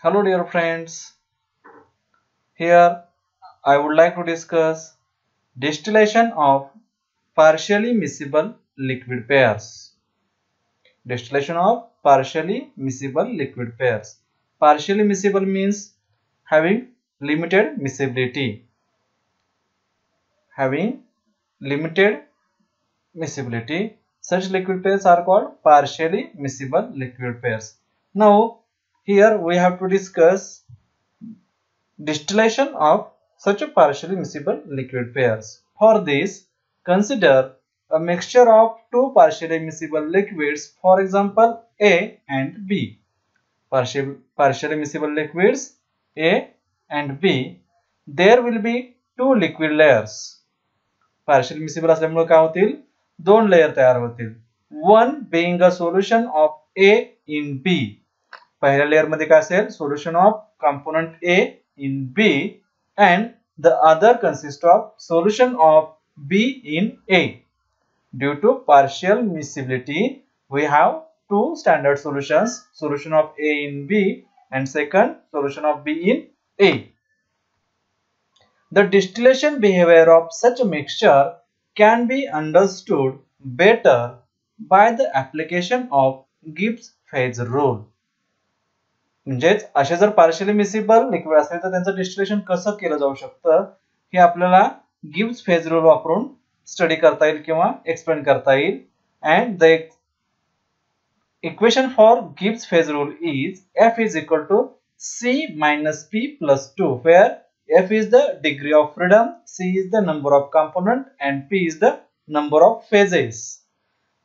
Hello dear friends, here I would like to discuss distillation of partially miscible liquid pairs. Distillation of partially miscible liquid pairs. Partially miscible means having limited miscibility. Having limited miscibility. Such liquid pairs are called partially miscible liquid pairs. Now here we have to discuss distillation of such a partially miscible liquid pairs. For this, consider a mixture of two partially miscible liquids, for example A and B. Partially miscible liquids A and B. There will be two liquid layers. Partially miscible असल्यामुळे काय होतील? दोन layer तयार होतील. One being a solution of A in B. पहिल्या layer मध्ये काय असेल? Solution of component A in B and the other consists of solution of B in A. Due to partial miscibility, we have two standard solutions, solution of A in B and second solution of B in A. The distillation behavior of such a mixture can be understood better by the application of Gibbs phase rule. म्हणजेच असे जर partially miscible liquid असेल तर त्यांचं distillation कसं केलं जाऊ शकतं हे आपल्याला गिब्स फेज रूल वापरून स्टडी करता येईल किंवा एक्सप्लेन करता येईल. And the equation for Gibbs phase rule is F is equal to C minus P plus 2 where F is the degree of freedom, C is the number of component and P is the number of phases.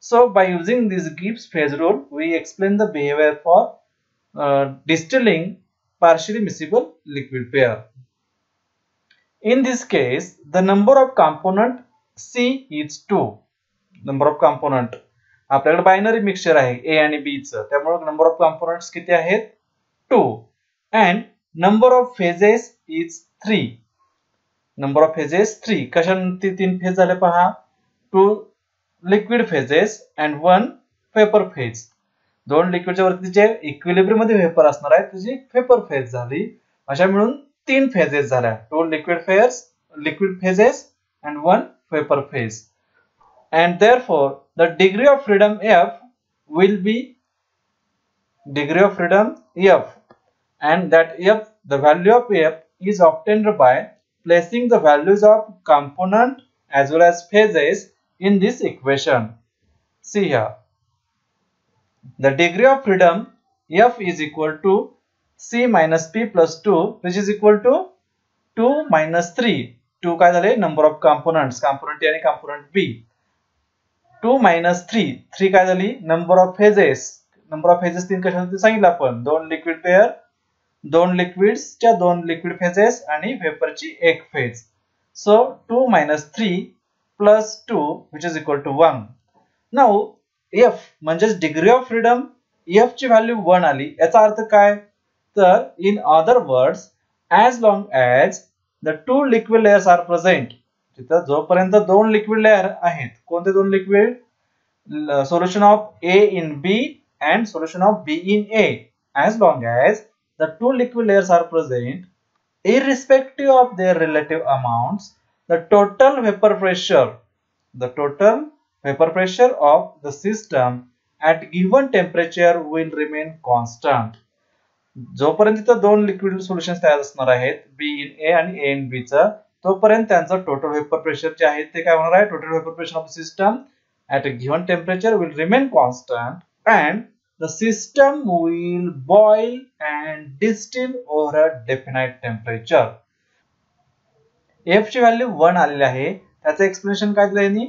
So by using this Gibbs phase rule we explain the behavior for distilling partially miscible liquid pair. In this case, the number of component C is 2. Number of component आपल्याकडे binary mixture आहे A आणि B चं, त्यामुळे number of components किती आहेत? 2 and number of phases is 3. Number of phases 3. कशांती तीन phase झाले पहा? 2 liquid phases and 1 vapor phase. दोन लिक्विडच्या वरती जे इक्विलिब्रियम मध्ये वेपर असणार आहे त्याची वेपर फेज झाली. अशा मिळून तीन फेजेस झाल्या. दोन liquid phases and one vapor phase. And therefore the degree of freedom F will be degree of freedom F and that F, the value of F is obtained by placing the values of component as well as phases in this equation. See here. The degree of freedom F is equal to C minus P plus 2 which is equal to 2 minus 3. 2 काय झाले? Number of components. Component A आणि component B. 2 minus 3. 3 काय झाली? Number of phases. Number of phases 3 कशासाठी सांगितलं आपण? दोन liquid pair, दोन लिक्विड्सच्या दोन लिक्विड फेजेस आणि वेपरची एक phase. So 2 minus 3 plus 2 which is equal to 1. Now F म्हणजे डिग्री ऑफ फ्रीडम F ची व्हॅल्यू 1 आली. याचा अर्थ काय? तर in other words as long as the two liquid layers are present, तिथं जोपर्यंत दोन लिक्विड लेयर आहेत. कोणते दोन liquid? Solution of A in B and solution of B in A. As long as the two liquid layers are present, irrespective of their relative amounts, the total vapor pressure of the system at given temperature will remain constant. जोपर्यंत तिथे दोन liquid solutions तयार असणार आहेत B in A आणि A in B चं, तोपर्यंत त्यांचं टोटल वेपर प्रेशर जे आहे ते काय होणार आहे? Total vapour pressure of the system at a given temperature will remain constant and the system will boil and distill over a definite temperature. F ची व्हॅल्यू 1 आलेली आहे. त्याचं एक्सप्लेनेशन काय दिलं यांनी?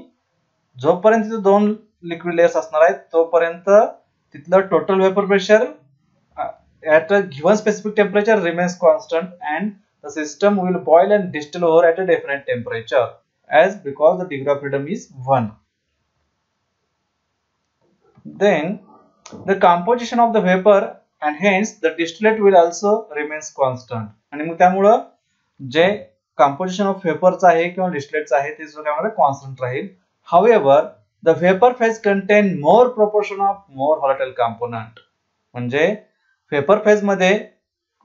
जोपर्यंत तिथे दोन लिक्विड लेयर्स असणार आहेत तोपर्यंत तिथलं total vapour pressure at a given specific temperature remains constant and the system will boil and distill over at a definite temperature as because the degree of freedom is 1. Then the composition of the vapor and hence the distillate will also remains constant. आणि मग त्यामुळे जे composition of vapor चं आहे किंवा distillate चं आहे ते सुद्धा काय होणार? कॉन्स्टंट राहील. However, the vapor phase contain more proportion of more volatile component. म्हणजे वेपर फेज मध्ये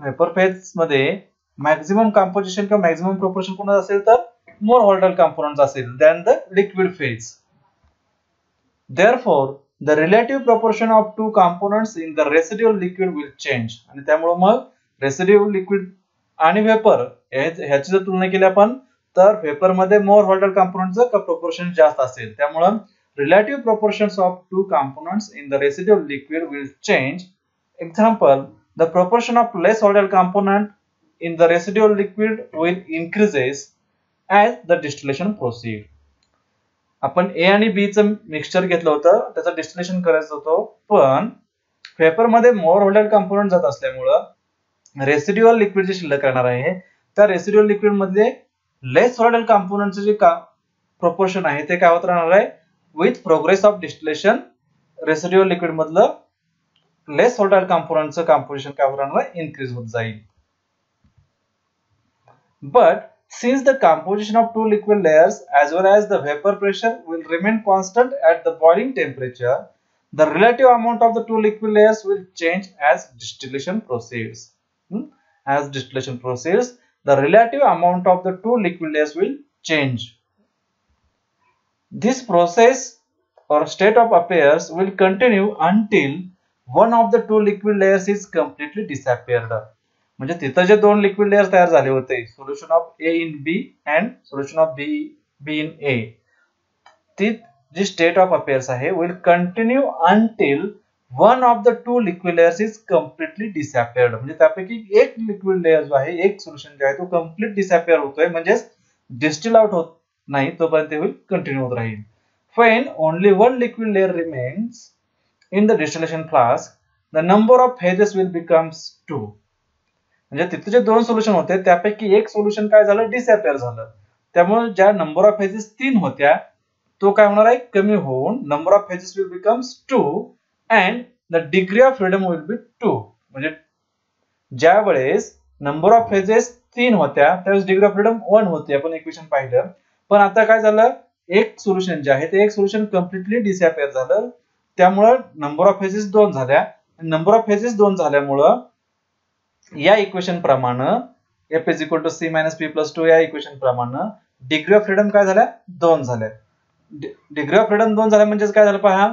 वेपर फेज मध्ये मॅक्झिमम कंपोजिशन किंवा मॅक्झिमम प्रोपोर्शन कोणाचं असेल तर मोर व्होलेटाइल कंपोनेंट्स असेल than the liquid phase. Therefore, the relative proportion of two components in the residual liquid will change. आणि त्यामुळे मग रेसिड्युअल लिक्विड आणि वेपर ह्याची जर तुलना केली आपण तर वेपर मध्ये मोर व्होलेटाइल कंपोनेंटचं प्रोपोर्शन जास्त असेल. त्यामुळे relative proportions of two components in the residual liquid will change. Example, the proportion of less volatile component in the residual liquid will increases as the distillation proceeds. आपण ए आणि बी चं मिक्सचर घेतलं होतं त्याचं डिस्टिलेशन करायचं होतं पण वेपर मध्ये मोर व्होलेटाइल कंपोनेंट जात असल्यामुळे रेसिड्युअल लिक्विड जे शिल्लक राहणार आहे त्या रेसिड्युअल लिक्विड मध्ये लेस व्होलेटाइल कंपोनेंटचं जे प्रोपोर्शन आहे ते काय होत राहणार आहे with progress of distillation residual liquid मधलं लेस व्होलेटाइल कंपोनेंटचं कंपोजिशन काय होत राहणार आहे इनक्रीज होत जाईल. But since the composition of two liquid layers as well as the vapor pressure will remain constant at the boiling temperature, the relative amount of the two liquid layers will change as distillation proceeds. As distillation proceeds, the relative amount of the two liquid layers will change. This process or state of affairs will continue until one of the two liquid layers is completely disappeared. म्हणजे तिथे जे दोन liquid layers तयार झाले होते solution of A in B and solution of B in A ती जी state of affairs आहे will continue until one of the two liquid layers is completely disappeared. म्हणजे त्यापैकी एक लिक्विड लेयर जो आहे एक सोल्युशन जे आहे तो कम्प्लीट डिसअपियर होतोय म्हणजे डिस्टिल आउट होत नाही तोपर्यंत विल कंटिन्यू होत राहील. When only one liquid layer remains in the distillation flask, the number of phases will becomes 2. म्हणजे तिथे जे दोन सोल्युशन होते त्यापैकी एक सोल्युशन काय झालं डिसअपियर झालं त्यामुळे ज्या नंबर ऑफ फेजेस 3 होत्या तो काय होणार आहे कमी होऊन number of phases will becomes 2 and the degree of freedom will be 2. म्हणजे ज्या वेळेस नंबर ऑफ फेजेस 3 होत्या त्यावेळेस डिग्री ऑफ फ्रीडम 1 होती आपण इक्वेशन पाहिलं पण आता काय झालं एक सोल्युशन जे आहे ते एक सोल्युशन कम्प्लिटली डिसअपियर झालं त्यामुळे नंबर ऑफ फेजेस 2 झाल्या नंबर ऑफ फेजेस 2 झाल्यामुळे या इक्वेशन प्रमाणे F is equal to C minus P plus 2 या इक्वेशन प्रमाणे डिग्री ऑफ फ्रीडम काय झाल्या 2 झाल्या. डिग्री ऑफ फ्रीडम 2 झाल्या म्हणजे काय झालं पहा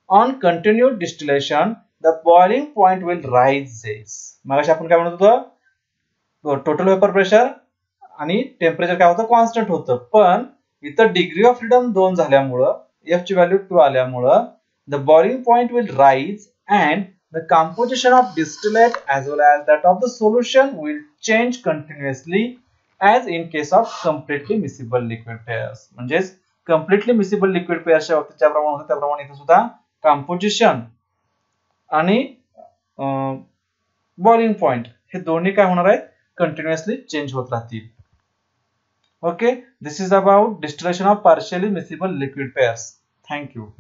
on continued distillation the boiling point will rises. मगाशी आपण काय म्हणत होतो टोटल वेपर प्रेशर आणि टेम्परेचर काय होतं कॉन्स्टंट होतं पण इथं डिग्री ऑफ फ्रीडम 2 झाल्यामुळे F ची व्हॅल्यू 2 आल्यामुळे the boiling point will rise and the composition of distillate as well as that of the solution will change continuously as in case of completely miscible liquid pairs. म्हणजे completely miscible liquid pairs च्या बाबतीत ज्याप्रमाणे होतं त्याप्रमाणे इथे सुद्धा composition आणि boiling point हे दोन्ही काय होणार आहेत continuously change होत राहतील. Okay, this is about distillation of partially miscible liquid pairs. Thank you.